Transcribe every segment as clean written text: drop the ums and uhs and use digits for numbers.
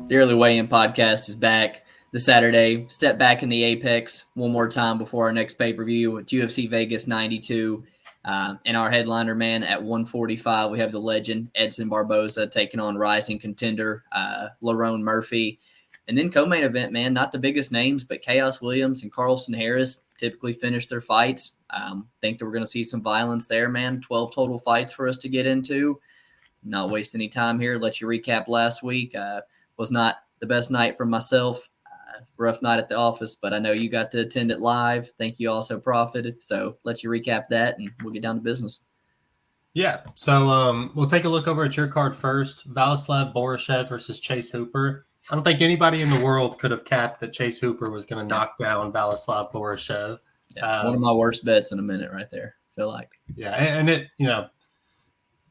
The Early Weigh-In podcast is back this Saturday. Step back in the Apex one more time before our next pay-per-view. It's UFC Vegas 92. And our headliner, man, at 145, we have the legend Edson Barboza taking on rising contender Lerone Murphy. And then co-main event, man, not the biggest names, but Khaos Williams and Carlston Harris typically finish their fights. Think that we're going to see some violence there, man. 12 total fights for us to get into. Not waste any time here. Let you recap last week. Was not the best night for myself. Rough night at the office, but I know you got to attend it live. Think you also profited. So let you recap that, and we'll get down to business. Yeah. So we'll take a look over at your card first. Vladislav Boryshev versus Chase Hooper. I don't think anybody in the world could have capped that Chase Hooper was going to knock down Vladislav Boryshev. Yeah, one of my worst bets in a minute right there, I feel like. Yeah, and it,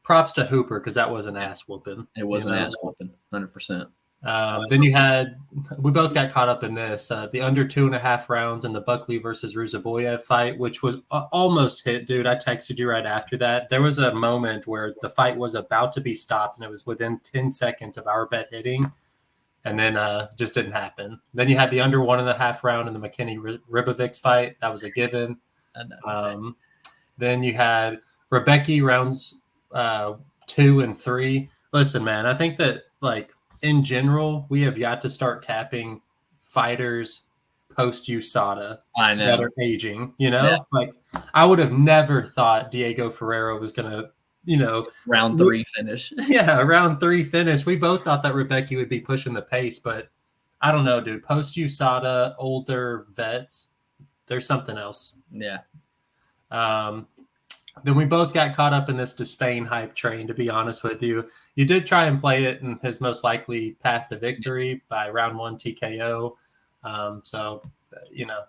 props to Hooper because that was an ass whooping. It was an ass whooping, 100%. Then we both got caught up in this, the under 2.5 rounds in the Buckley versus Ruzaboyev fight, which was almost hit, dude. I texted you right after that. There was a moment where the fight was about to be stopped, and it was within 10 seconds of our bet hitting, and then just didn't happen. Then you had the under 1.5 round in the McKinney-Ribovics fight. That was a given. Then you had Rebecca rounds 2 and 3. Listen, man, I think that, in general, we have got to start capping fighters post USADA that are aging. Yeah. I would have never thought Diego Ferreira was going to, round 3 finish. Yeah, round 3 finish. We both thought that Rebecca would be pushing the pace, but I don't know, dude. Post USADA, older vets, there's something else. Yeah. Then we both got caught up in this Despain hype train, to be honest with you. You did try and play it in his most likely path to victory by round 1 TKO. So,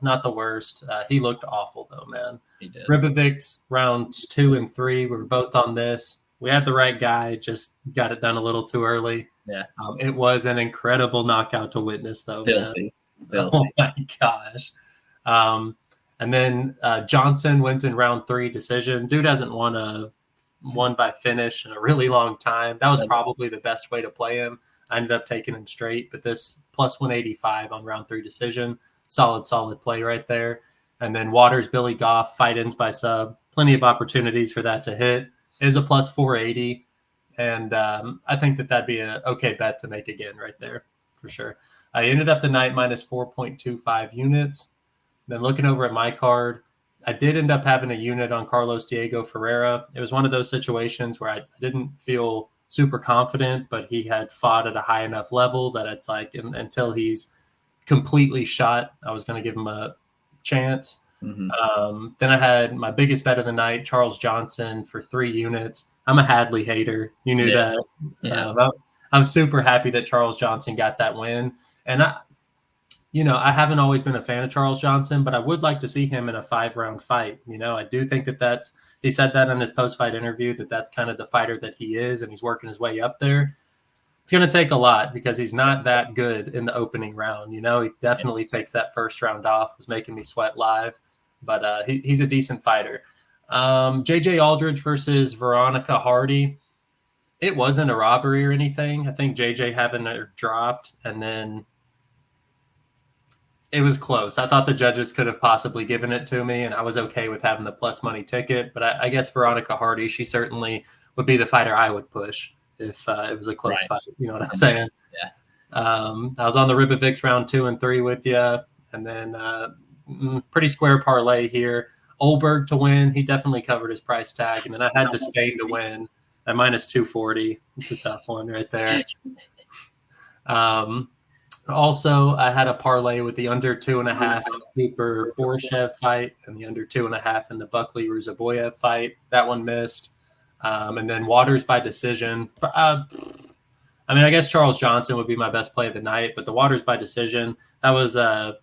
not the worst. He looked awful, though, man. He did. Ribovics, rounds 2 and 3. We were both on this. We had the right guy, just got it done a little too early. Yeah. It was an incredible knockout to witness, though. Filthy. Oh, my gosh. And then Johnson wins in round 3 decision. Dude hasn't won by finish in a really long time. That was probably the best way to play him. I ended up taking him straight, but this plus 185 on round 3 decision, solid play right there. And then Waters, Billy Goff, fight ends by sub. Plenty of opportunities for that to hit. It is a plus 480. And I think that'd be an okay bet to make again right there for sure. I ended up the night minus 4.25 units. Then looking over at my card, I did end up having a unit on Carlos Diego Ferreira. It was one of those situations where I didn't feel super confident, but he had fought at a high enough level that it's until he's completely shot, I was going to give him a chance. Mm-hmm. Then I had my biggest bet of the night, Charles Johnson, for 3 units. I'm a Hadley hater. You knew that. Yeah. I'm super happy that Charles Johnson got that win. And I haven't always been a fan of Charles Johnson, but I would like to see him in a 5-round fight. I do think he said that in his post-fight interview, that's kind of the fighter that he is, and he's working his way up there. It's going to take a lot because he's not that good in the opening round. He definitely takes that first round off. It was making me sweat live, but he's a decent fighter. JJ Aldridge versus Veronica Hardy. It wasn't a robbery or anything. I think JJ having her dropped, and then it was close. I thought the judges could have possibly given it to me, and I was okay with having the plus money ticket. But I guess Veronica Hardy, she certainly would be the fighter I would push if it was a close fight. You know what I'm saying? Yeah. I was on the Ribovics round 2 and 3 with you, and then pretty square parlay here. Olberg to win. He definitely covered his price tag. And then I had Despain to win at minus 240. It's a tough one right there. Also, I had a parlay with the under 2.5 Hooper Boryshev fight and the under 2.5 in the Buckley Ruzaboyev fight. That one missed. And then Waters by decision. I guess Charles Johnson would be my best play of the night, but the Waters by decision, that was a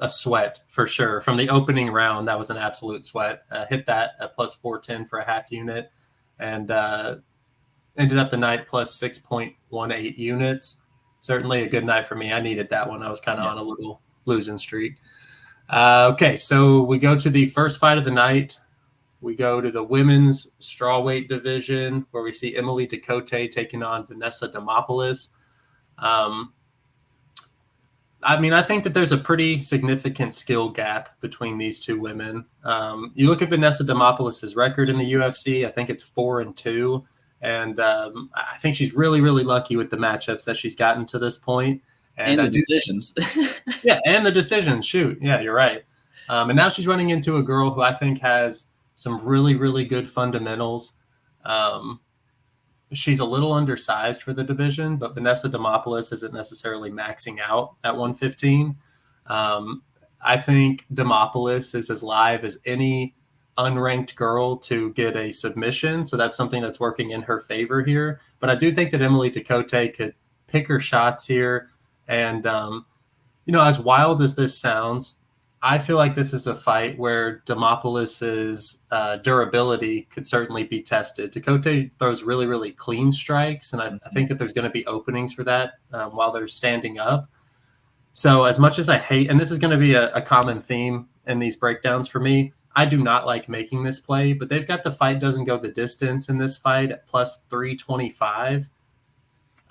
sweat for sure. From the opening round, that was an absolute sweat. Hit that at plus 410 for a half unit, and ended up the night plus 6.18 units. Certainly a good night for me. I needed that one. I was kind of on a little losing streak. Okay, so we go to the first fight of the night. We go to the women's strawweight division where we see Emily Ducote taking on Vanessa Demopoulos. I mean, I think that there's a pretty significant skill gap between these two women. You look at Vanessa Demopoulos' record in the UFC. I think it's 4-2. And I think she's really, really lucky with the matchups that she's gotten to this point. And the decisions. Yeah, and the decisions. Shoot. Yeah, you're right. And now she's running into a girl who I think has some really, really good fundamentals. She's a little undersized for the division, but Vanessa Demopoulos isn't necessarily maxing out at 115. I think Demopoulos is as live as any unranked girl to get a submission, so that's something that's working in her favor here. But I do think that Emily Ducote could pick her shots here. And, as wild as this sounds, I feel like this is a fight where Demopoulos's durability could certainly be tested. Ducote throws really, really clean strikes, and I think that there's going to be openings for that while they're standing up. So as much as I hate, and this is going to be a common theme in these breakdowns for me, I do not like making this play, but they've got the fight doesn't go the distance in this fight at plus 325.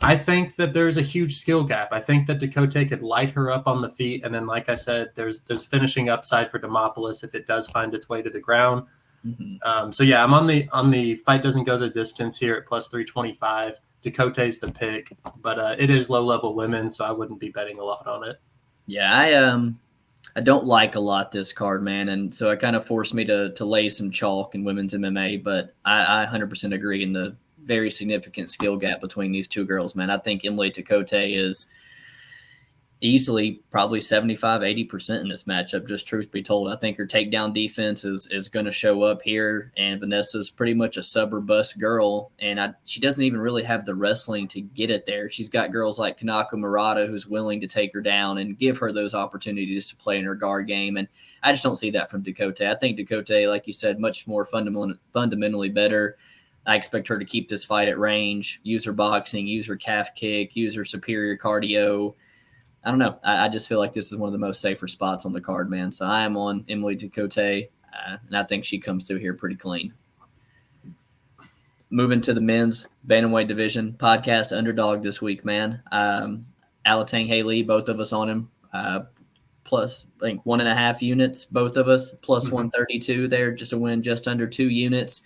I think that there's a huge skill gap. I think that Ducote could light her up on the feet. And then, like I said, there's finishing upside for Demopoulos if it does find its way to the ground. Mm-hmm. So yeah, I'm on the fight doesn't go the distance here at plus 325. Ducote's the pick, but it is low level women, so I wouldn't be betting a lot on it. Yeah, I don't like a lot this card, man, and so it kind of forced me to lay some chalk in women's MMA. But I 100% agree in the very significant skill gap between these two girls, man. I think Emily Ducote is easily probably 75-80% in this matchup, just truth be told. I think her takedown defense is going to show up here, and Vanessa's pretty much a sub or bust girl, and she doesn't even really have the wrestling to get it there. She's got girls like Kanako Murata who's willing to take her down and give her those opportunities to play in her guard game, and I just don't see that from Ducote. I think Ducote, like you said, much more fundamentally better. I expect her to keep this fight at range, use her boxing, use her calf kick, use her superior cardio. I don't know. I just feel like this is one of the most safer spots on the card, man. So I am on Emily Ducote, and I think she comes through here pretty clean. Moving to the men's bantamweight division, podcast underdog this week, man. Alatang Haley, both of us on him, plus I think 1.5 units, both of us, plus 132 there, just a win just under 2 units.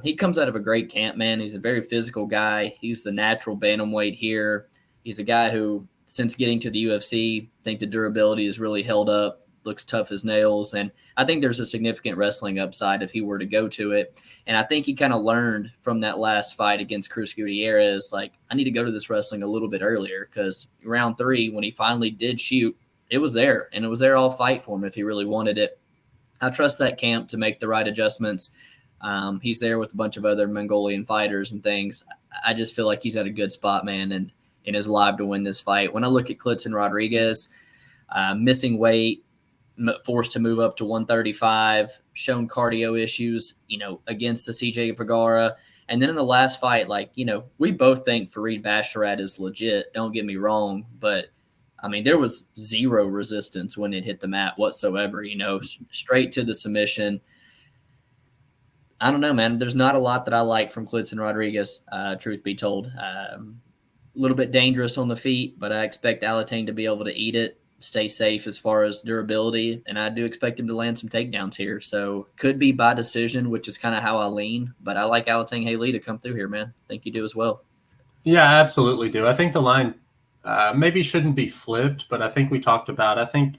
He comes out of a great camp, man. He's a very physical guy. He's the natural bantamweight here. He's a guy who, since getting to the UFC, I think the durability has really held up, looks tough as nails. And I think there's a significant wrestling upside if he were to go to it. And I think he kind of learned from that last fight against Cruz Gutierrez, like, I need to go to this wrestling a little bit earlier, because round 3, when he finally did shoot, it was there. And it was there all fight for him if he really wanted it. I trust that camp to make the right adjustments. He's there with a bunch of other Mongolian fighters and things. I just feel like he's at a good spot, man, and is live to win this fight. When I look at Klidson Rodriguez, missing weight, forced to move up to 135, shown cardio issues, against the CJ Vergara. And then in the last fight, we both think Fareed Basharat is legit. Don't get me wrong, but I mean, there was zero resistance when it hit the mat whatsoever, straight to the submission. I don't know, man. There's not a lot that I like from Klidson Rodriguez, truth be told. A little bit dangerous on the feet, but I expect Alatang to be able to eat it, stay safe as far as durability, and I do expect him to land some takedowns here. So could be by decision, which is kind of how I lean, but I like Alatang Haley to come through here, man. I think you do as well. Yeah, I absolutely do. I think the line maybe shouldn't be flipped, but I think we talked about, I think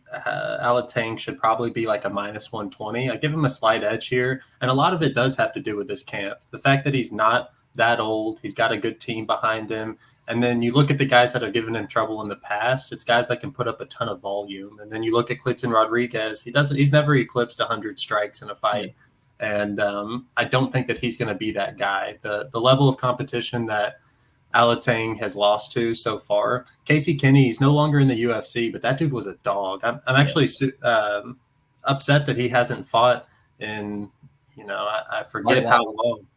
Alatang should probably be like a minus 120. I give him a slight edge here, and a lot of it does have to do with this camp. The fact that he's not that old, he's got a good team behind him, and then you look at the guys that have given him trouble in the past, it's guys that can put up a ton of volume. And then you look at Klidson Rodriguez, he's never eclipsed 100 strikes in a fight, and I don't think that he's going to be that guy. The level of competition that Alatang has lost to so far. Casey Kenny, he's no longer in the UFC, but that dude was a dog. I'm actually upset that he hasn't fought in, I forget how long.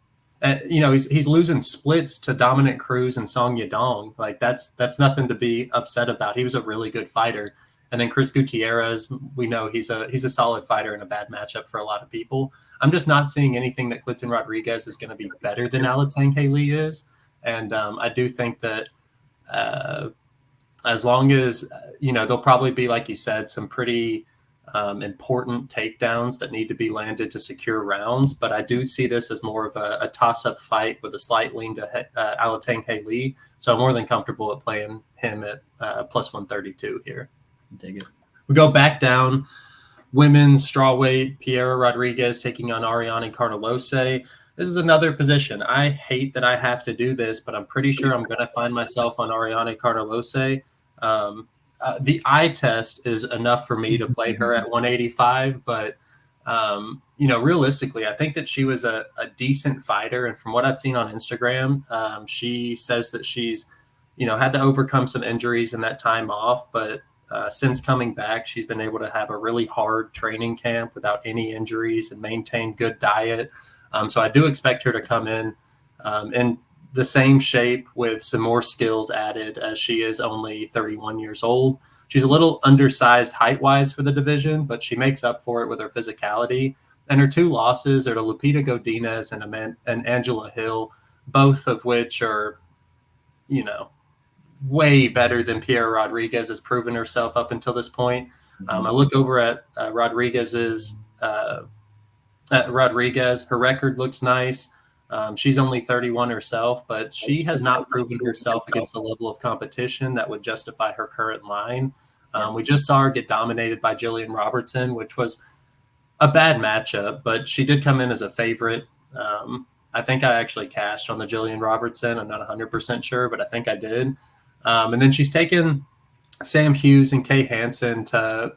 He's losing splits to Dominic Cruz and Song Yadong. Like that's nothing to be upset about. He was a really good fighter. And then Chris Gutierrez, we know he's a solid fighter and a bad matchup for a lot of people. I'm just not seeing anything that Klidson Rodriguez is going to be better than Alatang Haley is. And I do think that as long as, there'll probably be, like you said, some pretty important takedowns that need to be landed to secure rounds. But I do see this as more of a toss-up fight with a slight lean to Alatang Haley. So I'm more than comfortable at playing him at plus 132 here. Dig it. We go back down. Women's strawweight, Piera Rodriguez taking on Ariane Carnelose. This is another position. I hate that I have to do this, but I'm pretty sure I'm going to find myself on Ariane Carnelose. The eye test is enough for me to play her at 185, but realistically, I think that she was a decent fighter. And from what I've seen on Instagram, she says that she's, had to overcome some injuries in that time off, but since coming back, she's been able to have a really hard training camp without any injuries and maintain good diet. So I do expect her to come in the same shape with some more skills added, as she is only 31 years old. She's a little undersized height-wise for the division, but she makes up for it with her physicality. And her two losses are to Lupita Godinez and Angela Hill, both of which are, way better than Piera Rodriguez has proven herself up until this point. I look over at Rodriguez. Her record looks nice. She's only 31 herself, but she has not proven herself against the level of competition that would justify her current line. We just saw her get dominated by Jillian Robertson, which was a bad matchup, but she did come in as a favorite. I think I actually cashed on the Jillian Robertson. I'm not 100% sure, but I think I did. And then she's taken Sam Hughes and Kay Hansen to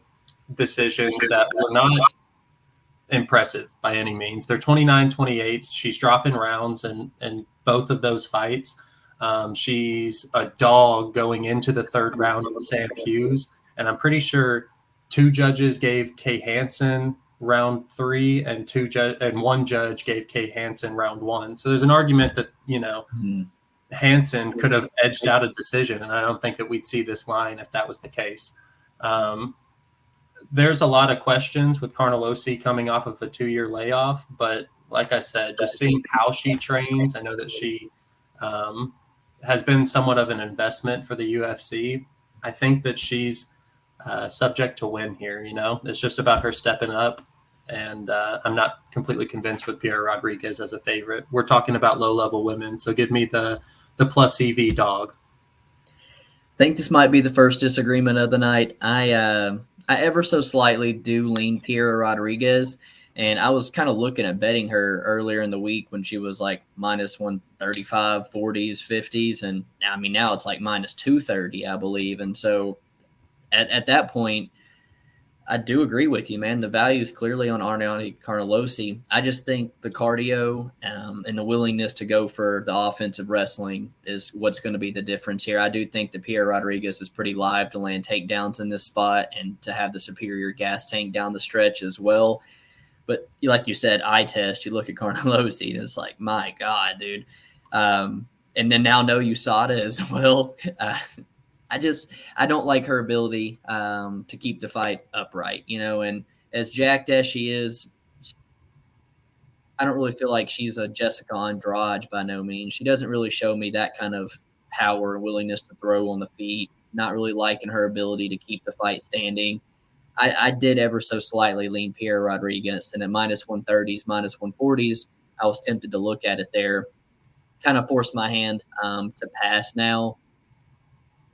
decisions that were not impressive by any means. They're 29-28. She's dropping rounds in both of those fights. She's a dog going into the third round with Sam Hughes. And I'm pretty sure two judges gave Kay Hansen round 3 and one judge gave Kay Hansen round 1. So there's an argument that, Hansen could have edged out a decision. And I don't think that we'd see this line if that was the case. There's a lot of questions with Carnelose coming off of a 2-year layoff, but like I said, just seeing how she trains, I know that she has been somewhat of an investment for the UFC. I think that she's subject to win here. It's just about her stepping up, and I'm not completely convinced with Piera Rodriguez as a favorite. We're talking about low-level women, so give me the plus EV dog. I think this might be the first disagreement of the night. I ever so slightly do lean Piera Rodriguez, and I was kind of looking at betting her earlier in the week when she was like minus 135, 40s, 50s, and now it's like minus 230, I believe. And so at that point, I do agree with you, man. The value is clearly on Ariane Carnelose. I just think the cardio and the willingness to go for the offensive wrestling is what's going to be the difference here. I do think that Piera Rodriguez is pretty live to land takedowns in this spot and to have the superior gas tank down the stretch as well. But like you said, eye test, you look at Carnelose and it's like, my God, dude. And then now no USADA as well. I don't like her ability to keep the fight upright, and as jacked as she is, I don't really feel like she's a Jessica Andrade by no means. She doesn't really show me that kind of power and willingness to throw on the feet, not really liking her ability to keep the fight standing. I did ever so slightly lean Piera Rodriguez, and at minus 130s, minus 140s, I was tempted to look at it there. Kind of forced my hand to pass now.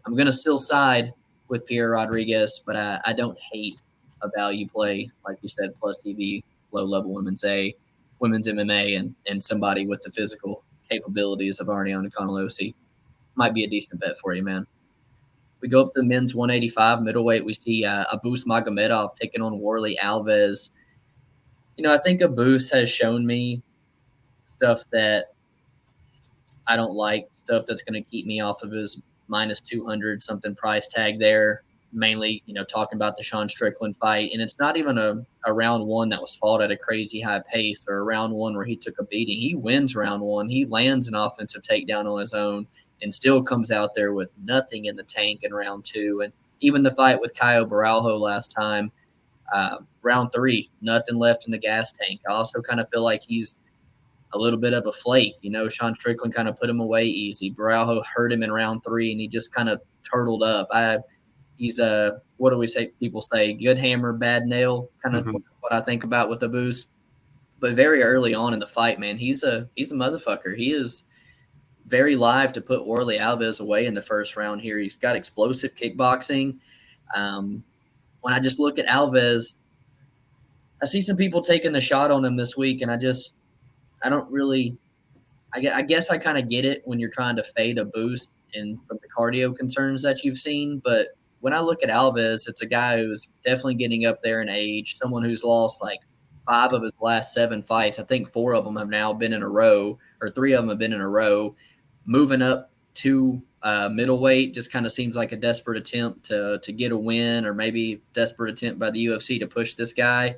I'm going to still side with Piera Rodriguez, but I don't hate a value play, like you said, plus TV, low-level women's MMA, and somebody with the physical capabilities of Ariane Carnelose. Might be a decent bet for you, man. We go up to men's 185 middleweight. We see Abus Magomedov taking on Warley Alves. I think Abus has shown me stuff that I don't like, stuff that's going to keep me off of his minus 200 something price tag there, mainly, talking about the Sean Strickland fight. And it's not even a round 1 that was fought at a crazy high pace or a round 1 where he took a beating. He wins round 1. He lands an offensive takedown on his own and still comes out there with nothing in the tank in round 2. And even the fight with Caio Baralho last time, round 3, nothing left in the gas tank. I also kind of feel like he's a little bit of a flake. Sean Strickland kind of put him away easy. Baralho hurt him in round 3, and he just kind of turtled up. He's a, what do we say? People say good hammer, bad nail, kind of what I think about with the boost. But very early on in the fight, man, he's a motherfucker. He is very live to put Warley Alves away in the first round here. He's got explosive kickboxing. When I just look at Alves, I see some people taking the shot on him this week, and I don't really – I guess I kind of get it when you're trying to fade a boost and from the cardio concerns that you've seen. But when I look at Alves, it's a guy who's definitely getting up there in age, someone who's lost like 5 of his last 7 fights. I think 4 of them have now been in a row, or 3 of them have been in a row. Moving up to middleweight just kind of seems like a desperate attempt to get a win, or maybe desperate attempt by the UFC to push this guy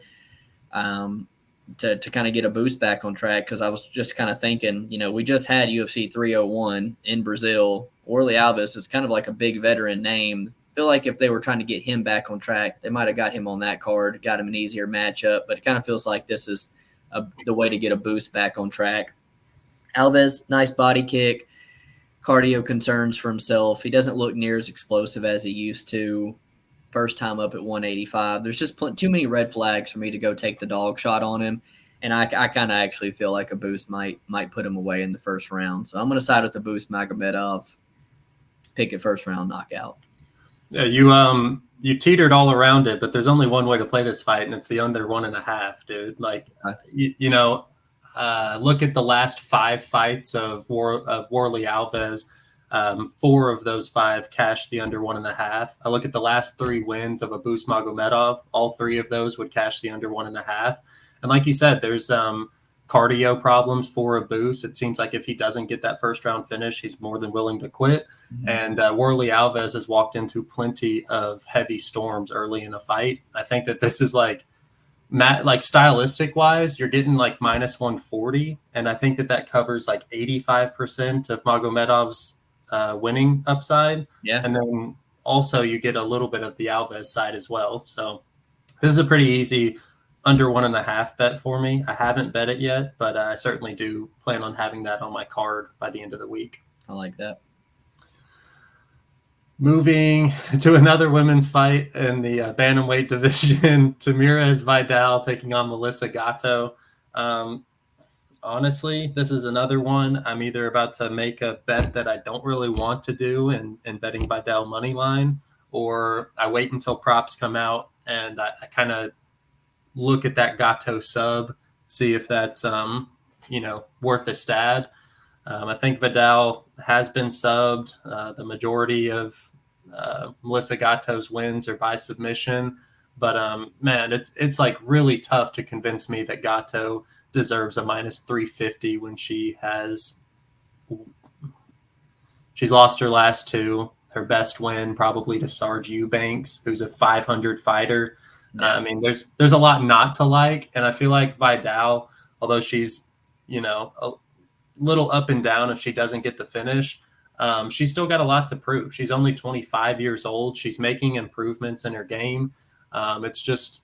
to kind of get a boost back on track. Because I was just kind of thinking, we just had UFC 301 in Brazil. Warley Alves is kind of like a big veteran name. I feel like if they were trying to get him back on track, they might have got him on that card, got him an easier matchup. But it kind of feels like this is the way to get a boost back on track. Alves, nice body kick. Cardio concerns for himself. He doesn't look near as explosive as he used to. First time up at 185. There's just too many red flags for me to go take the dog shot on him. And I kind of actually feel like a boost might put him away in the first round. So I'm going to side with the boost Magomedov. Pick it first round knockout. Yeah, you teetered all around it, but there's only one way to play this fight, and it's the under 1.5, dude. Like, look at the last 5 fights of Warley Alves. 4 of those 5 cashed the under 1.5. I look at the last 3 wins of Abus Magomedov. All 3 of those would cash the under 1.5. And like you said, there's cardio problems for Abus. It seems like if he doesn't get that first round finish, he's more than willing to quit. Mm-hmm. And Warley Alves has walked into plenty of heavy storms early in a fight. I think that this is like stylistic wise, you're getting like minus 140. And I think that covers like 85% of Magomedov's winning upside. Yeah. And then also you get a little bit of the Alves side as well. So this is a pretty easy under 1.5 bet for me. I haven't bet it yet, but I certainly do plan on having that on my card by the end of the week. I like that. Moving to another women's fight in the bantamweight division, Tamirez Vidal taking on Melissa Gatto. Honestly, this is another one. I'm either about to make a bet that I don't really want to do and betting Vidal money line, or I wait until props come out and I kind of look at that Gatto sub, see if that's worth a stab. I think Vidal has been subbed. The majority of Melissa Gatto's wins are by submission. But, man, it's like really tough to convince me that Gatto deserves a minus 350 when she's lost her last 2. Her best win probably to Sarge Eubanks, who's a 500 fighter. Yeah. I mean, there's a lot not to like. And I feel like Vidal, although she's, a little up and down if she doesn't get the finish, she's still got a lot to prove. She's only 25 years old. She's making improvements in her game. It's just,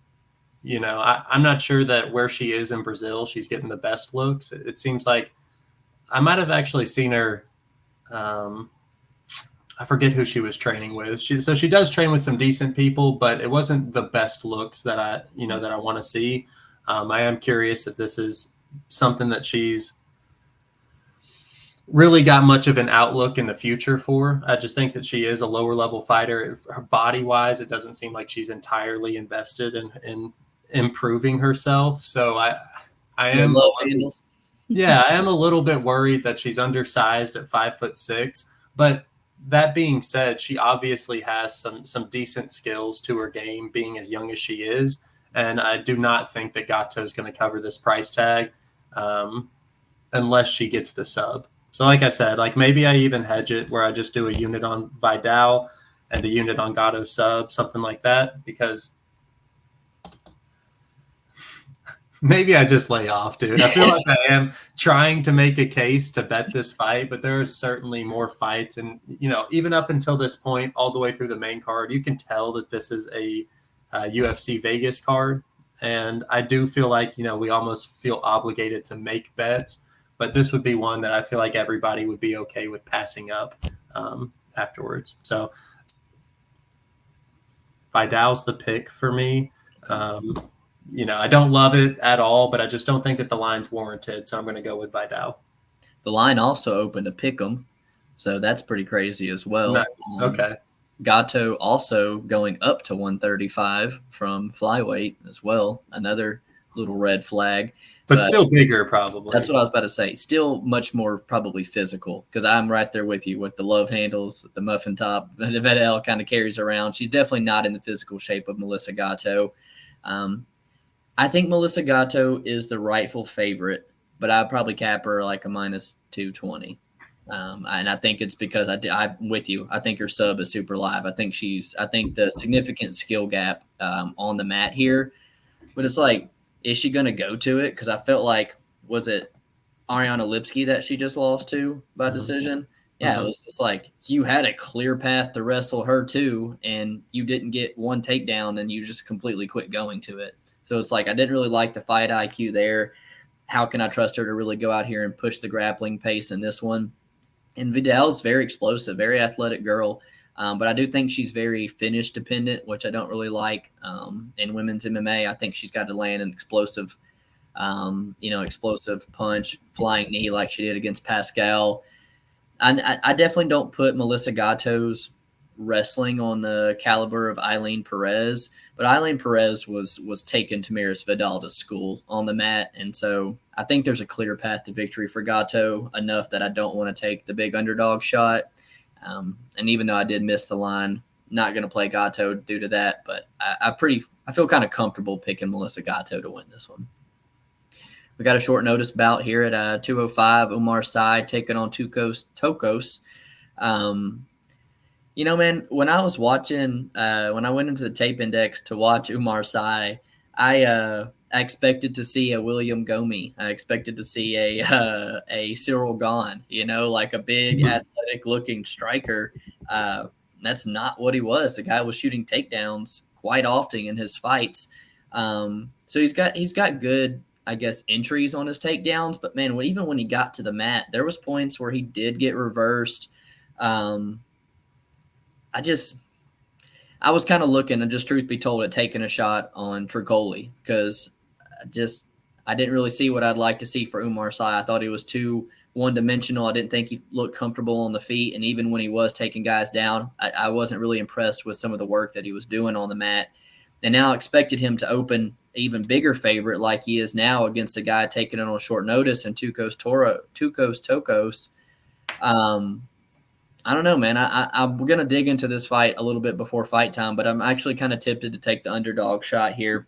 I'm not sure that where she is in Brazil, she's getting the best looks. It seems like I might have actually seen her. I forget who she was training with. So she does train with some decent people, but it wasn't the best looks that I want to see. I am curious if this is something that she's really got much of an outlook in the future for. I just think that she is a lower level fighter. Her body wise, it doesn't seem like she's entirely invested in improving herself. So I am a little bit worried that she's undersized at 5'6", but that being said, she obviously has some decent skills to her game, being as young as she is. And I do not think that Gatto is going to cover this price tag unless she gets the sub. So like I said, like maybe I even hedge it where I just do a unit on Vidal and a unit on Gatto sub, something like that, because maybe I just lay off, dude. I feel like I am trying to make a case to bet this fight, but there are certainly more fights. And, even up until this point, all the way through the main card, you can tell that this is a UFC Vegas card. And I do feel like, we almost feel obligated to make bets. but this would be one that I feel like everybody would be okay with passing up afterwards. So Vidal's the pick for me. I don't love it at all, but I just don't think that the line's warranted. So I'm going to go with Vidal. The line also opened to pick 'em, so that's pretty crazy as well. Nice. Okay. Gatto also going up to 135 from flyweight as well. Another little red flag. But still bigger, probably. That's what I was about to say. Still much more probably physical, because I'm right there with you with the love handles, the muffin top that Vidal kind of carries around. She's definitely not in the physical shape of Melissa Gatto. I think Melissa Gatto is the rightful favorite, but I'd probably cap her like a minus 220. And I think it's because I'm with you. I think her sub is super live. I think the significant skill gap on the mat here, but it's like, is she going to go to it? Because I felt like, was it Ariana Lipsky that she just lost to by decision? Yeah, It was just like you had a clear path to wrestle her too, and you didn't get one takedown, and you just completely quit going to it. So it's like I didn't really like the fight IQ there. How can I trust her to really go out here and push the grappling pace in this one? And Vidal's very explosive, very athletic girl. But I do think she's very finish dependent, which I don't really like in women's MMA. I think she's got to land an explosive punch, flying knee like she did against Pascal. I definitely don't put Melissa Gatto's wrestling on the caliber of Eileen Perez, but Eileen Perez was taken Tamiris Vidal to school on the mat, and so I think there's a clear path to victory for Gatto, enough that I don't want to take the big underdog shot. And even though I did miss the line, not going to play Gatto due to that, but I feel kind of comfortable picking Melissa Gatto to win this one. We got a short notice bout here at 205. Umar Sy taking on Tokos. Man, when I was watching, when I went into the tape index to watch Umar Sy, I expected to see a William Gomi. I expected to see a Cyril Gahn, like a big athletic-looking striker. That's not what he was. The guy was shooting takedowns quite often in his fights. So he's got good, I guess, entries on his takedowns. But man, even when he got to the mat, there was points where he did get reversed. I was kind of looking, and just truth be told, at taking a shot on Tricoli, because I didn't really see what I'd like to see for Umar Sy. I thought he was too one-dimensional. I didn't think he looked comfortable on the feet, and even when he was taking guys down, I wasn't really impressed with some of the work that he was doing on the mat. And now I expected him to open even bigger favorite like he is now against a guy taking it on short notice, and Tokos. I don't know, man. I'm going to dig into this fight a little bit before fight time, but I'm actually kind of tempted to take the underdog shot here.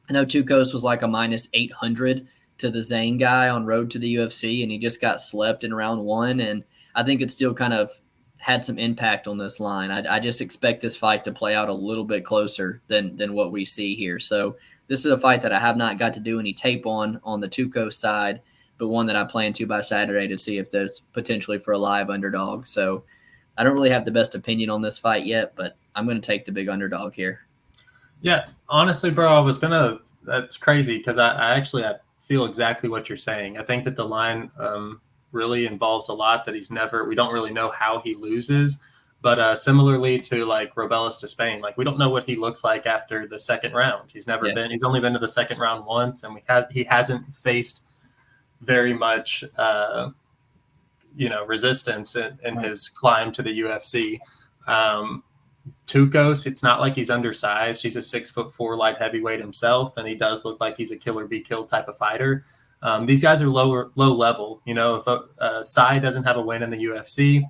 I know Tokos was like a minus 800 to the Zane guy on road to the UFC, and he just got slept in round one, and I think it still kind of had some impact on this line. I just expect this fight to play out a little bit closer than what we see here. So this is a fight that I have not got to do any tape on the Tokos side, but one that I plan to by Saturday to see if there's potentially for a live underdog. So I don't really have the best opinion on this fight yet, but I'm going to take the big underdog here. Yeah, honestly, bro, that's crazy, because I feel exactly what you're saying. I think that the line really involves a lot that we don't really know how he loses. But similarly to like Robelis to Spain, like we don't know what he looks like after the second round. He's only been to the second round once, and he hasn't faced very much, resistance in his climb to the UFC. Tukos, it's not like he's undersized. He's a 6'4" light heavyweight himself, and he does look like he's a kill or be killed type of fighter. These guys are low level. If Sy doesn't have a win in the UFC,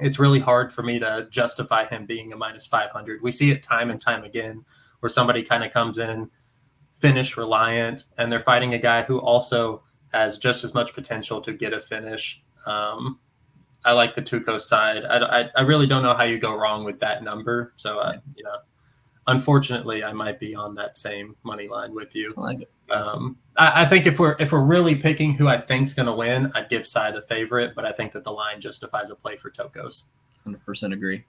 it's really hard for me to justify him being a minus 500. We see it time and time again where somebody kind of comes in finish reliant, and they're fighting a guy who also has just as much potential to get a finish. I like the Tukos side. I really don't know how you go wrong with that number. So, unfortunately, I might be on that same money line with you. I like it. I think if we're really picking who I think's going to win, I'd give Sy the favorite, but I think that the line justifies a play for Tokos. 100% agree.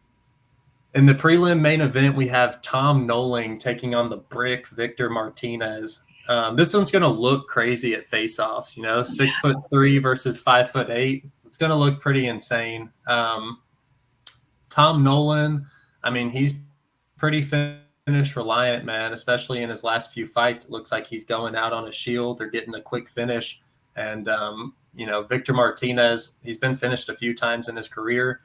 In the prelim main event, we have Tom Noling taking on the Brick Victor Martinez. This one's going to look crazy at face-offs. 6'3" versus 5'8". It's going to look pretty insane. Tom Nolan, I mean, he's pretty finish reliant, man, especially in his last few fights. It looks like he's going out on a shield or getting a quick finish. And, Victor Martinez, he's been finished a few times in his career.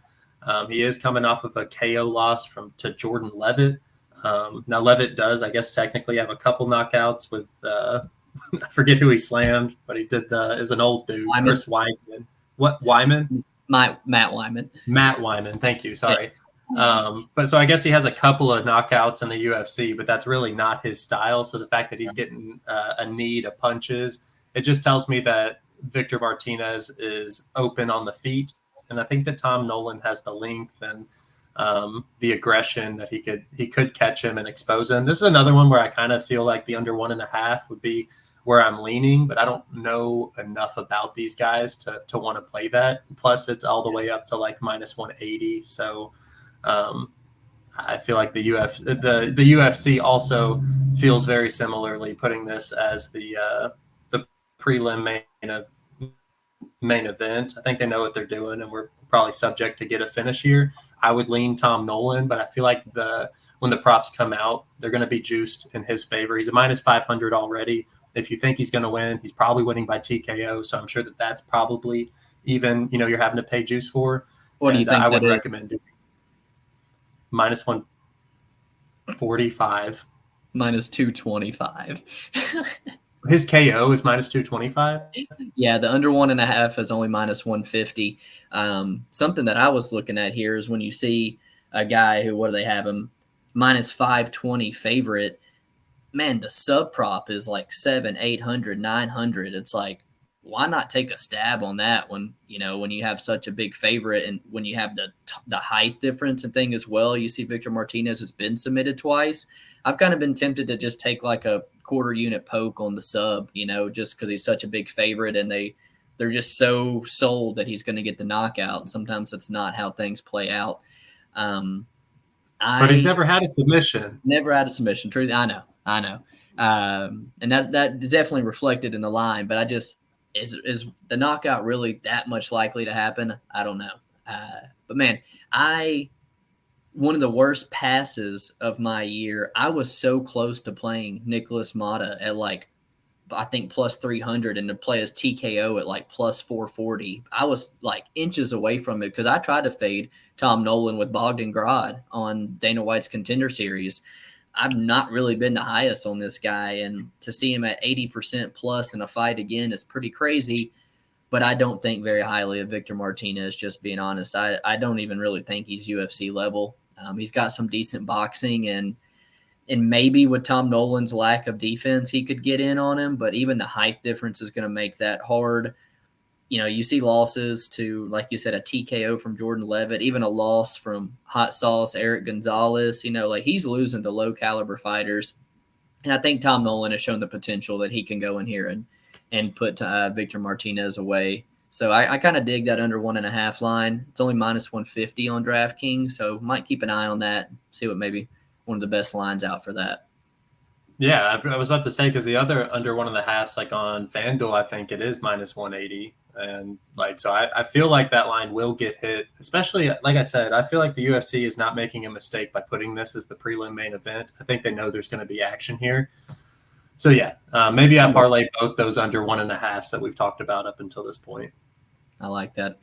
He is coming off of a KO loss to Jordan Levitt. Now, Levitt does, I guess, technically have a couple knockouts with I forget who he slammed, but he did it was an old dude, Wyman. Chris Wyman. What, Wyman? Matt Wyman. Matt Wyman. Thank you. Sorry. But so I guess he has a couple of knockouts in the UFC, but that's really not his style. So the fact that he's getting a knee to punches, it just tells me that Victor Martinez is open on the feet. And I think that Tom Nolan has the length and the aggression that he could catch him and expose him. This is another one where I kind of feel like the under 1.5 would be where I'm leaning, but I don't know enough about these guys to want to play that. Plus, it's all the way up to like -180. So I feel like the UFC also feels very similarly, putting this as the prelim main event. I think they know what they're doing, and we're probably subject to get a finish here. I would lean Tom Nolan, but I feel like when the props come out, they're going to be juiced in his favor. He's a -500 already. If you think he's going to win, he's probably winning by TKO. So I'm sure that's probably even, you're having to pay juice for. What do you think? I would recommend doing -145. -225. His KO is -225. Yeah, the under 1.5 is only -150. Something that I was looking at here is when you see a guy who, what do they have him? -520 favorite. Man, the sub prop is like 700, 800, 900. It's like, why not take a stab on that when you have such a big favorite, and when you have the height difference and thing as well. You see Victor Martinez has been submitted twice. I've kind of been tempted to just take like a quarter unit poke on the sub, just because he's such a big favorite, and they're just so sold that he's going to get the knockout. Sometimes that's not how things play out. But he's never had a submission. Never had a submission. Truly, I know. And that definitely reflected in the line. But I just is the knockout really that much likely to happen? I don't know. But man, one of the worst passes of my year. I was so close to playing Nicholas Mata at like, I think +300, and to play as TKO at like +440. I was like inches away from it because I tried to fade Tom Nolan with Bogdan Grad on Dana White's Contender Series. I've not really been the highest on this guy, and to see him at 80% plus in a fight again is pretty crazy. But I don't think very highly of Victor Martinez, just being honest. I don't even really think he's UFC level. He's got some decent boxing, and maybe with Tom Nolan's lack of defense, he could get in on him. But even the height difference is going to make that hard. You see losses to, like you said, a TKO from Jordan Levitt, even a loss from Hot Sauce Eric Gonzalez. Like he's losing to low caliber fighters. And I think Tom Nolan has shown the potential that he can go in here and put Victor Martinez away. So I kind of dig that under 1.5 line. It's only -150 on DraftKings, so might keep an eye on that. See what maybe one of the best lines out for that. Yeah, I was about to say, because the other under 1.5s, like on FanDuel, I think it is -180. And so I feel like that line will get hit, especially, like I said, I feel like the UFC is not making a mistake by putting this as the prelim main event. I think they know there's going to be action here. So yeah, maybe I parlay both those under 1.5s that we've talked about up until this point. I like that.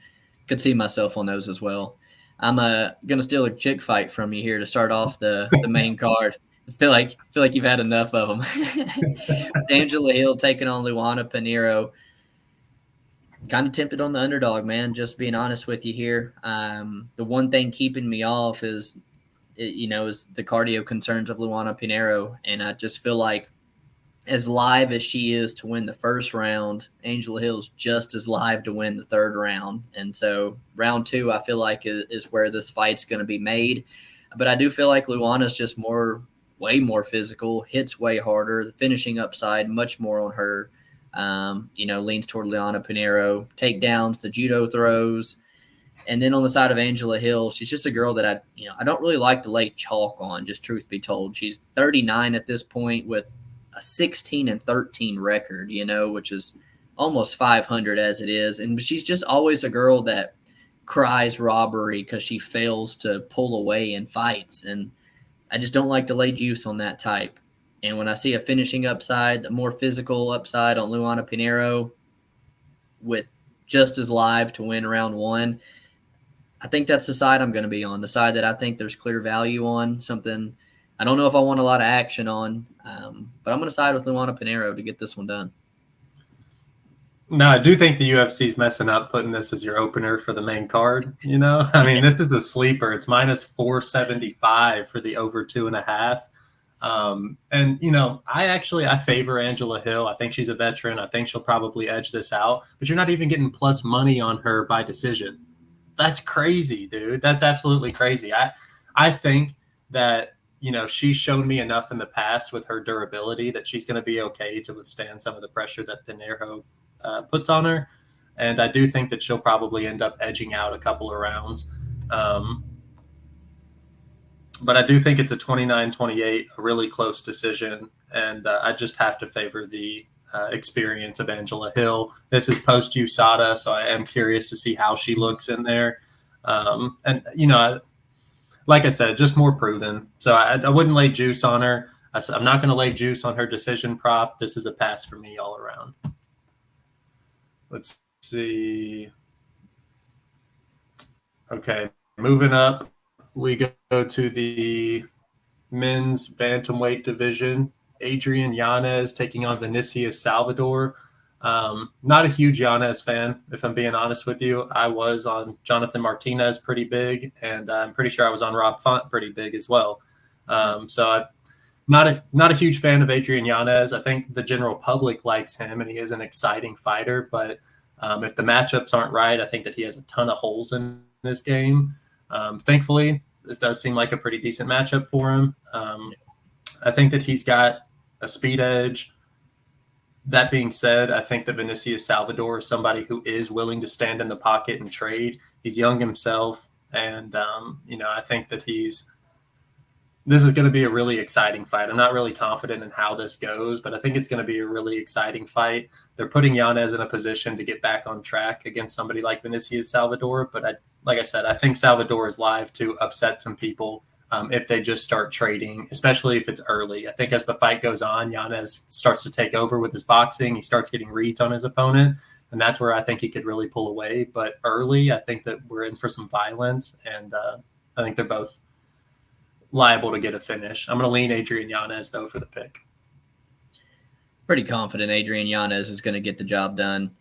Could see myself on those as well. I'm going to steal a chick fight from you here to start off the main card. I feel like you've had enough of them. Angela Hill taking on Luana Pinheiro. Kind of tempted on the underdog, man, just being honest with you here. The one thing keeping me off is the cardio concerns of Luana Pinheiro. And I just feel like as live as she is to win the first round, Angela Hill's just as live to win the third round. And so round 2, I feel like is where this fight's going to be made. But I do feel like Luana's just way more physical, hits way harder, the finishing upside much more on her. Leans toward Luana Pinheiro, takedowns, the judo throws. And then on the side of Angela Hill, she's just a girl that I don't really like to lay chalk on, just truth be told. She's 39 at this point with a 16-13 record, which is almost 500 as it is. And she's just always a girl that cries robbery because she fails to pull away in fights. And I just don't like to lay juice on that type. And when I see a finishing upside, a more physical upside on Luana Pinheiro with just as live to win round one, I think that's the side I'm going to be on, the side that I think there's clear value on, something I don't know if I want a lot of action on, but I'm going to side with Luana Pinheiro to get this one done. No, I do think the UFC's messing up putting this as your opener for the main card. I mean, this is a sleeper. It's minus 475 for the over 2.5. And I favor Angela Hill. I think she's a veteran. I think she'll probably edge this out, but you're not even getting plus money on her by decision. That's crazy, dude. That's absolutely crazy. I think that, she's shown me enough in the past with her durability that she's going to be okay to withstand some of the pressure that Pinheiro puts on her. And I do think that she'll probably end up edging out a couple of rounds. But I do think it's a 29-28, a really close decision. And I just have to favor the experience of Angela Hill. This is post USADA, so I am curious to see how she looks in there. Like I said, just more proven. So I wouldn't lay juice on her. I'm not going to lay juice on her decision prop. This is a pass for me all around. Let's see. Okay, moving up, we go to the men's bantamweight division. Adrian Yanez taking on Vinicius Salvador. Not a huge Yanez fan, if I'm being honest with you. I was on Jonathan Martinez pretty big, and I'm pretty sure I was on Rob Font pretty big as well. So I'm not a huge fan of Adrian Yanez. I think the general public likes him, and he is an exciting fighter. But if the matchups aren't right, I think that he has a ton of holes in this game. Thankfully, this does seem like a pretty decent matchup for him. I think that he's got a speed edge. That being said, I think that Vinicius Salvador is somebody who is willing to stand in the pocket and trade. He's young himself, and I think that this is going to be a really exciting fight. I'm not really confident in how this goes, but I think it's going to be a really exciting fight. They're putting Yanez in a position to get back on track against somebody like Vinicius Salvador, but like I said, I think Salvador is live to upset some people if they just start trading, especially if it's early. I think as the fight goes on, Yanez starts to take over with his boxing. He starts getting reads on his opponent, and that's where I think he could really pull away. But early, I think that we're in for some violence, and I think they're both liable to get a finish. I'm going to lean Adrian Yanez, though, for the pick. Pretty confident Adrian Yanez is going to get the job done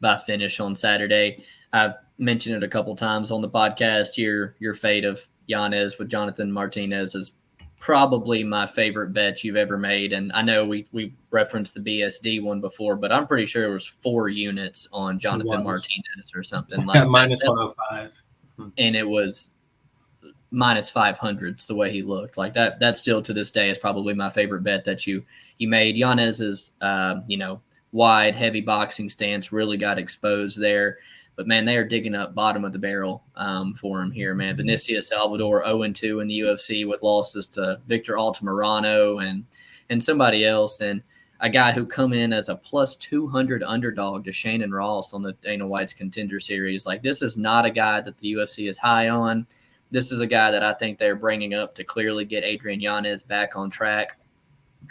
by finish on Saturday. I've mentioned it a couple times on the podcast. Your fate of Yanez with Jonathan Martinez is probably my favorite bet you've ever made. And I know we've referenced the BSD one before, but I'm pretty sure it was 4 units on Jonathan Martinez or something like minus 105. And it was minus 500s the way he looked. Like that still to this day is probably my favorite bet that you made. Yanez is wide, heavy boxing stance, really got exposed there. But, man, they are digging up bottom of the barrel for him here, man. Vinicius Salvador 0-2 in the UFC with losses to Victor Altamirano and somebody else. And a guy who come in as a plus 200 underdog to Shannon Ross on the Dana White's Contender Series. Like, this is not a guy that the UFC is high on. This is a guy that I think they're bringing up to clearly get Adrian Yanez back on track.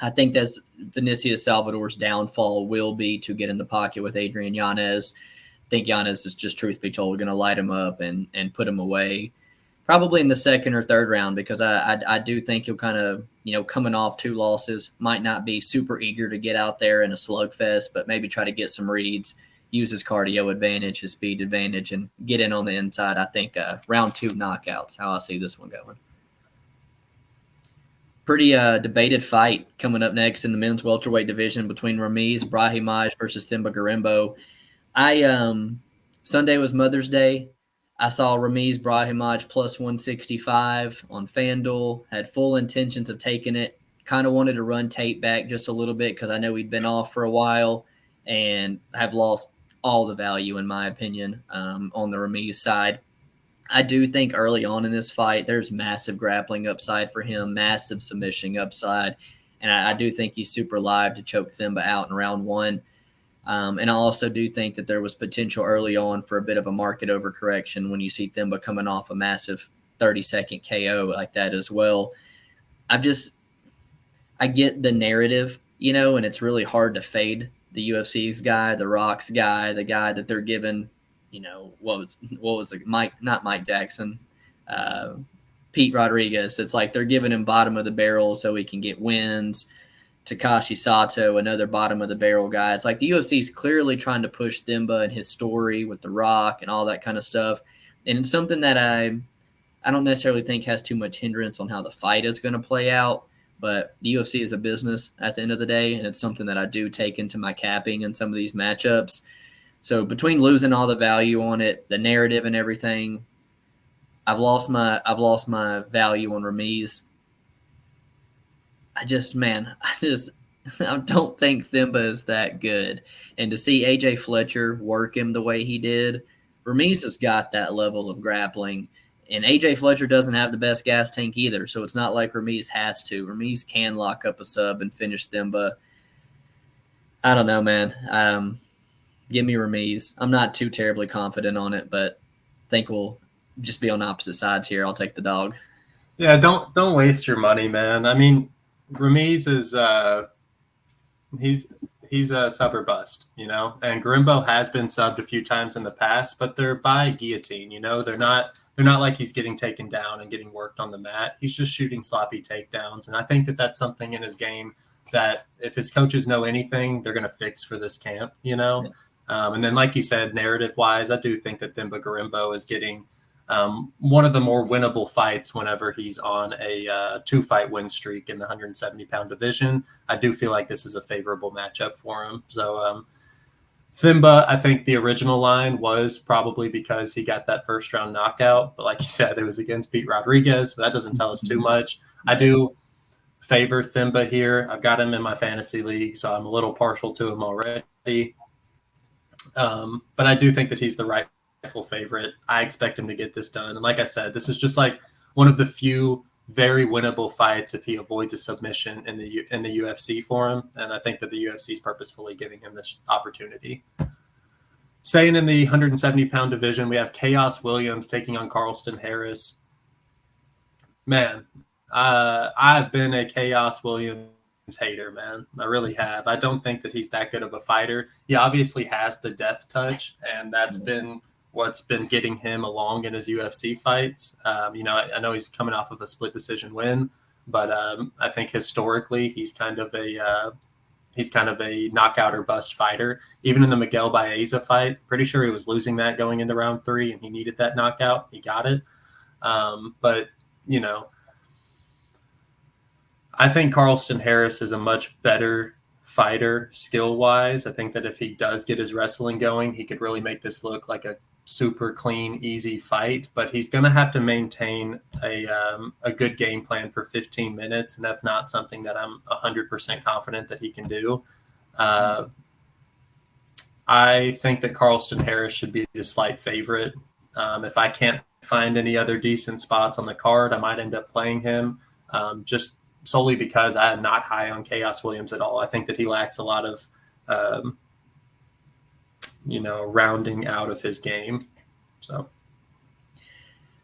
I think that's Vinicius Salvador's downfall will be to get in the pocket with Adrian Yanez. I think Yanez is just, truth be told, going to light him up and put him away probably in the second or third round, because I do think he'll kind of, coming off 2 losses, might not be super eager to get out there in a slugfest, but maybe try to get some reads, use his cardio advantage, his speed advantage, and get in on the inside. I think round 2 knockouts, how I see this one going. Pretty debated fight coming up next in the men's welterweight division between Ramiz Brahimaj versus Themba Gorimbo. Sunday was Mother's Day. I saw Ramiz Brahimaj plus 165 on FanDuel, had full intentions of taking it, kind of wanted to run tape back just a little bit because I know he'd been off for a while and have lost all the value, in my opinion, on the Ramiz side. I do think early on in this fight, there's massive grappling upside for him, massive submission upside. And I do think he's super live to choke Thimba out in round 1. And I also do think that there was potential early on for a bit of a market overcorrection when you see Thimba coming off a massive 30-second KO like that as well. I get the narrative, and it's really hard to fade the UFC's guy, the Rock's guy, the guy that they're giving, what was it? Not Mike Jackson, Pete Rodriguez. It's like they're giving him bottom of the barrel so he can get wins. Takashi Sato, another bottom of the barrel guy. It's like the UFC is clearly trying to push Thimba and his story with The Rock and all that kind of stuff. And it's something that I don't necessarily think has too much hindrance on how the fight is going to play out. But the UFC is a business at the end of the day, and it's something that I do take into my capping in some of these matchups. So between losing all the value on it, the narrative and everything, I've lost my value on Ramiz. I don't think Thimba is that good. And to see AJ Fletcher work him the way he did, Ramiz has got that level of grappling. And AJ Fletcher doesn't have the best gas tank either, so it's not like Ramiz has to. Ramiz can lock up a sub and finish Thimba. I don't know, man. Give me Ramiz. I'm not too terribly confident on it, but I think we'll just be on opposite sides here. I'll take the dog. Yeah, don't waste your money, man. I mean, Ramiz is he's a sub or bust, and Garimbo has been subbed a few times in the past, but they're by guillotine, they're not like he's getting taken down and getting worked on the mat. He's just shooting sloppy takedowns. And I think that that's something in his game that if his coaches know anything, they're going to fix for this camp, Yeah. And then, like you said, narrative wise, I do think that Thimba Garimbo is getting one of the more winnable fights whenever he's on a 2-fight win streak in the 170-pound division. I do feel like this is a favorable matchup for him. So Thimba, I think the original line was probably because he got that first-round knockout. But like you said, it was against Pete Rodriguez, so that doesn't tell us too much. I do favor Thimba here. I've got him in my fantasy league, so I'm a little partial to him already. But I do think that he's the rightful favorite. I expect him to get this done. And like I said, this is just like one of the few very winnable fights if he avoids a submission in the UFC for him. And I think that the UFC is purposefully giving him this opportunity. Staying in the 170-pound division, we have Khaos Williams taking on Carlston Harris. Man, I've been a Khaos Williams hater, man. I really have. I don't think that he's that good of a fighter. He obviously has the death touch, and that's been what's been getting him along in his UFC fights. I know he's coming off of a split decision win, but I think historically he's kind of a knockout or bust fighter. Even in the Miguel Baeza fight, pretty sure he was losing that going into round 3, and he needed that knockout. He got it. But I think Carlston Harris is a much better fighter skill-wise. I think that if he does get his wrestling going, he could really make this look like a super clean, easy fight, but he's going to have to maintain a good game plan for 15 minutes, and that's not something that I'm 100% confident that he can do. I think that Carlston Harris should be the slight favorite. If I can't find any other decent spots on the card, I might end up playing him just solely because I am not high on Khaos Williams at all. I think that he lacks a lot of rounding out of his game. So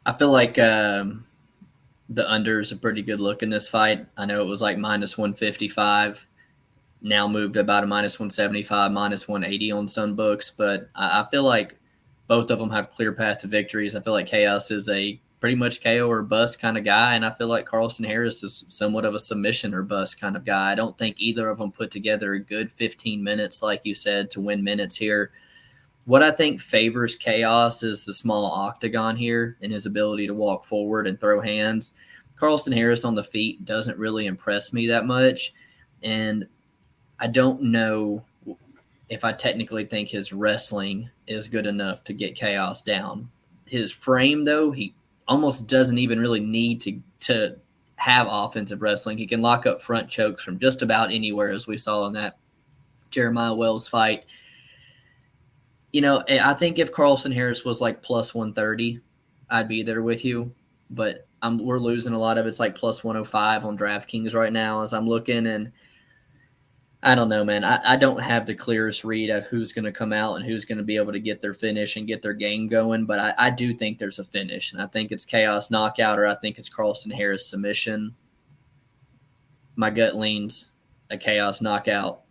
I feel like the under is a pretty good look in this fight. I know it was like minus 155, now moved about a minus 175, minus 180 on some books, but I feel like both of them have clear path to victories. I feel like Khaos is a pretty much KO or bust kind of guy, and I feel like Carlston Harris is somewhat of a submission or bust kind of guy. I don't think either of them put together a good 15 minutes, like you said, to win minutes here. What I think favors Khaos is the small octagon here and his ability to walk forward and throw hands. Carlston Harris on the feet doesn't really impress me that much, and I don't know if I technically think his wrestling is good enough to get Khaos down. His frame, though, he almost doesn't even really need to have offensive wrestling. He can lock up front chokes from just about anywhere, as we saw in that Jeremiah Wells fight. I think if Carlston Harris was like plus 130, I'd be there with you. but we're losing a lot of it's like plus 105 on DraftKings right now as I'm looking, and I don't know, man. I don't have the clearest read of who's going to come out and who's going to be able to get their finish and get their game going, but I do think there's a finish, and I think it's Khaos knockout or I think it's Carlston Harris submission. My gut leans a Khaos knockout,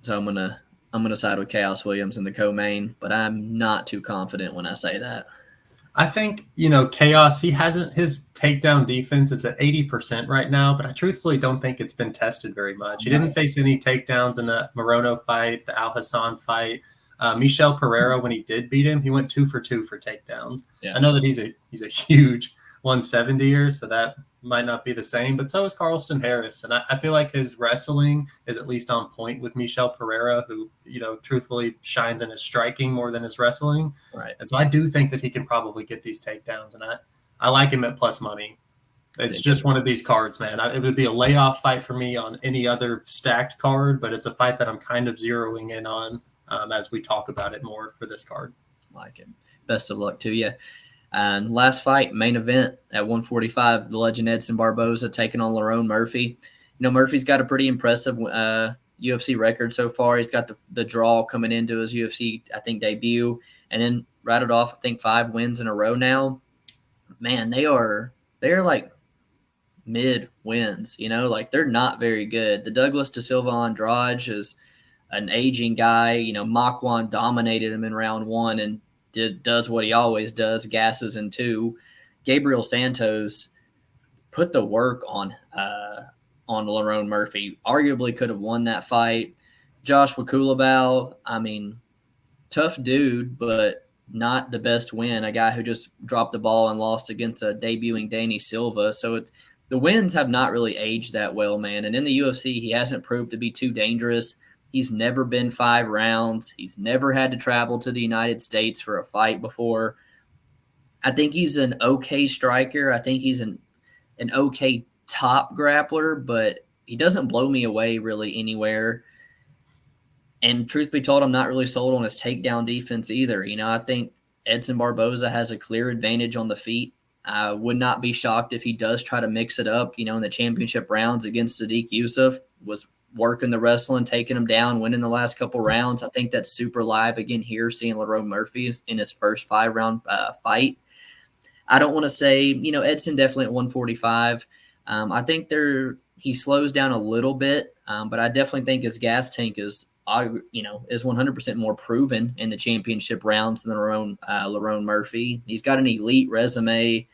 so I'm gonna side with Khaos Williams in the co-main, but I'm not too confident when I say that. I think, Khaos, his takedown defense is at 80% right now, but I truthfully don't think it's been tested very much. He didn't face any takedowns in the Morono fight, the Al Hassan fight. Michel Pereira, when he did beat him, he went 2 for 2 for takedowns. Yeah. I know that he's a huge 170er, so that might not be the same, but so is Carlston Harris. And I feel like his wrestling is at least on point with Michel Pereira, who, truthfully shines in his striking more than his wrestling. Right. And so I do think that he can probably get these takedowns, and I like him at plus money. It's just one of these cards, man. It would be a layoff fight for me on any other stacked card, but it's a fight that I'm kind of zeroing in on as we talk about it more for this card. Like it. Best of luck to you. And last fight, main event at 145, the legend Edson Barboza taking on Lerone Murphy. Murphy's got a pretty impressive UFC record so far. He's got the draw coming into his UFC, I think, debut, and then rattled off, I think, 5 wins in a row now. Man, they're like mid wins, like they're not very good. The Douglas Da Silva Andrade is an aging guy. Makwan dominated him in round 1 and does what he always does, gasses in 2. Gabriel Santos put the work on Lerone Murphy. Arguably could have won that fight. Joshua Kulabau, tough dude, but not the best win. A guy who just dropped the ball and lost against a debuting Danny Silva. So the wins have not really aged that well, man. And in the UFC, he hasn't proved to be too dangerous. He's never been 5 rounds. He's never had to travel to the United States for a fight before. I think he's an okay striker. I think he's an okay top grappler, but he doesn't blow me away really anywhere. And truth be told, I'm not really sold on his takedown defense either. I think Edson Barboza has a clear advantage on the feet. I would not be shocked if he does try to mix it up, in the championship rounds against Sadiq Youssef, was working the wrestling, taking him down, winning the last couple rounds. I think that's super live again here, seeing Lerone Murphy in his first 5-round fight. I don't want to say, Edson definitely at 145. I think he slows down a little bit, but I definitely think his gas tank is 100% more proven in the championship rounds than Lerone Murphy. He's got an elite resume.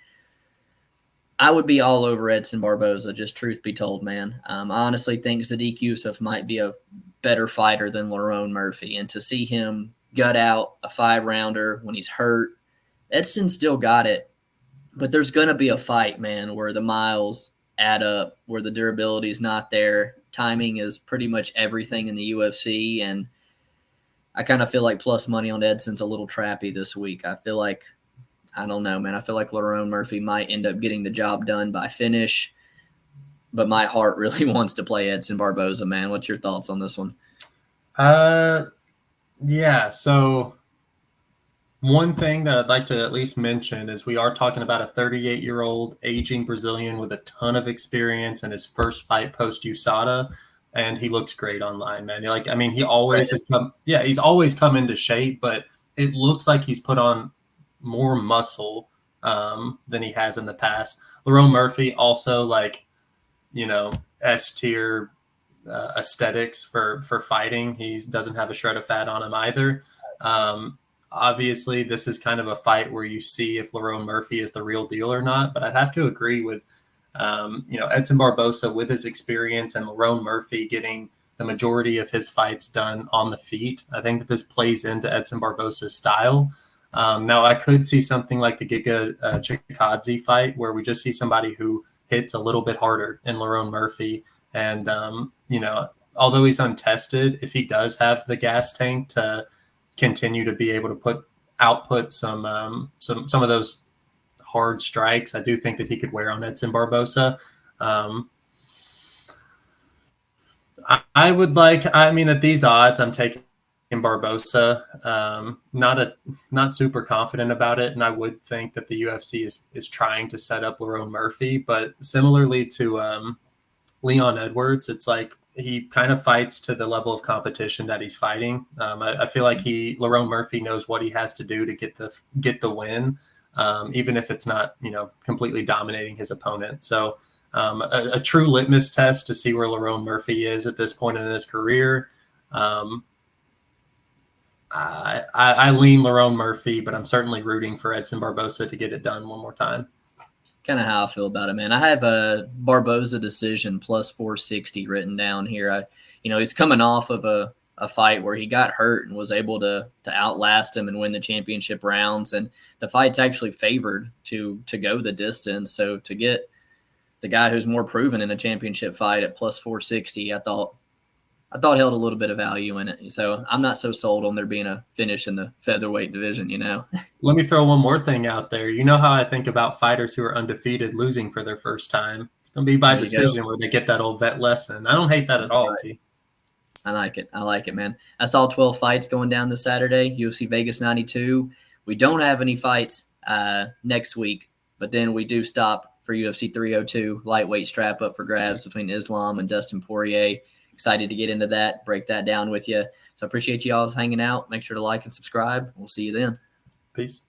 I would be all over Edson Barboza, just truth be told, man. I honestly think Sadiq Youssef might be a better fighter than Lerone Murphy. And to see him gut out a 5-rounder when he's hurt, Edson still got it. But there's going to be a fight, man, where the miles add up, where the durability is not there. Timing is pretty much everything in the UFC. And I kind of feel like plus money on Edson's a little trappy this week. I don't know, man. I feel like Lerone Murphy might end up getting the job done by finish, but my heart really wants to play Edson Barboza, man. What's your thoughts on this one? Yeah. So one thing that I'd like to at least mention is we are talking about a 38-year-old aging Brazilian with a ton of experience in his first fight post USADA, and he looks great online, man. He always has come. Yeah, he's always come into shape, but it looks like he's put on more muscle than he has in the past. Lerone Murphy also S tier aesthetics for fighting. He doesn't have a shred of fat on him either. Obviously, this is kind of a fight where you see if Lerone Murphy is the real deal or not. But I'd have to agree with Edson Barboza with his experience and Lerone Murphy getting the majority of his fights done on the feet. I think that this plays into Edson Barboza's style. Now, I could see something like the Giga Chikadze fight where we just see somebody who hits a little bit harder in Lerone Murphy. And, although he's untested, if he does have the gas tank to continue to be able to output some of those hard strikes, I do think that he could wear on Edson Barboza. At these odds, I'm taking Barboza. Not super confident about it, and I would think that the UFC is trying to set up Lerone Murphy, but similarly to Leon Edwards, it's like he kind of fights to the level of competition that he's fighting. I feel like Lerone Murphy knows what he has to do to get the win, even if it's not completely dominating his opponent. So a true litmus test to see where Lerone Murphy is at this point in his career. I lean Lerone Murphy, but I'm certainly rooting for Edson Barboza to get it done one more time. Kind of how I feel about it, man. I have a Barboza decision plus 460 written down here. He's coming off of a fight where he got hurt and was able to outlast him and win the championship rounds. And the fight's actually favored to go the distance. So to get the guy who's more proven in a championship fight at plus 460, I thought held a little bit of value in it. So I'm not so sold on there being a finish in the featherweight division, Let me throw one more thing out there. You know how I think about fighters who are undefeated losing for their first time? It's going to be by decision where they get that old vet lesson. I don't hate that at all. Right. I like it, man. I saw 12 fights going down this Saturday, UFC Vegas 92. We don't have any fights next week, but then we do stop for UFC 302, lightweight strap up for grabs between Islam and Dustin Poirier. Excited to get into that, break that down with you. So I appreciate you all hanging out. Make sure to like and subscribe. We'll see you then. Peace.